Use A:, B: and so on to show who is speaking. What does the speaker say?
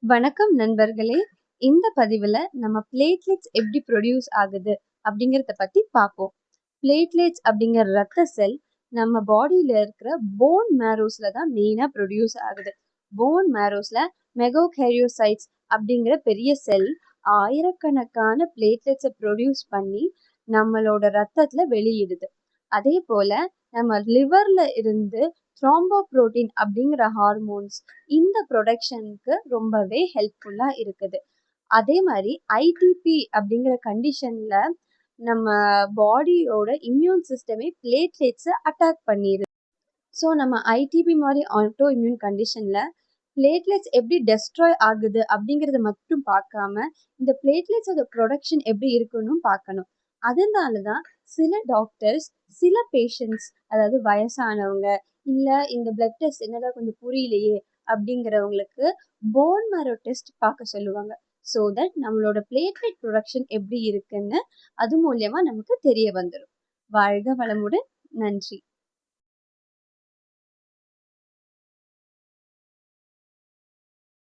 A: வணக்கம் நண்பர்களே. இந்த பதிவுல நம்ம பிளேட்லெட்ஸ் எப்படி ப்ரொடியூஸ் ஆகுது அப்படிங்கிறத பத்தி பார்ப்போம். பிளேட்லெட்ஸ் அப்படிங்கிற ரத்த செல் நம்ம பாடியில இருக்கிற போன் மேரோஸ்ல தான் மெயினா ப்ரொடியூஸ் ஆகுது. போன் மேரோஸ்ல மெகோகேரியோசைட்ஸ் அப்படிங்கிற பெரிய செல் ஆயிரக்கணக்கான பிளேட்லெட்ஸை ப்ரொடியூஸ் பண்ணி நம்மளோட ரத்தத்துல வெளியிடுது. அதே போல நம்ம லிவர்ல இருந்து த்ரோம்போப்ரோட்டீன் அப்படிங்கிற ஹார்மோன்ஸ் இந்த ப்ரொடக்ஷனுக்கு ரொம்பவே ஹெல்ப்ஃபுல்லா இருக்குது. அதே மாதிரி ஐடிபி அப்படிங்கிற கண்டிஷன்ல நம்ம பாடியோட இம்யூன் சிஸ்டமே பிளேட்லெட்ஸை அட்டாக் பண்ணிடுது. ஸோ நம்ம ஐடிபி மாதிரி ஆட்டோ இம்யூன் கண்டிஷன்ல பிளேட்லெட்ஸ் எப்படி டெஸ்ட்ராய் ஆகுது அப்படிங்கிறத மட்டும் பார்க்காம இந்த பிளேட்லெட்ஸோட ப்ரொடக்ஷன் எப்படி இருக்குன்னு பார்க்கணும். அதனால தான் சில டாக்டர்ஸ் சில பேஷண்ட்ஸ், அதாவது வயசானவங்க இல்லை இந்த பிளட் டெஸ்ட் என்னதான் கொஞ்சம் புரியலையே அப்படிங்கிறவங்களுக்கு போன் மேரோ டெஸ்ட் பார்க்க சொல்லுவாங்க. ஸோ தட் நம்மளோட பிளேட்லெட் ப்ரொடக்ஷன் எப்படி இருக்குன்னு அது மூலியமா நமக்கு தெரிய வந்துடும். வாழ்க வளமுடன். நன்றி.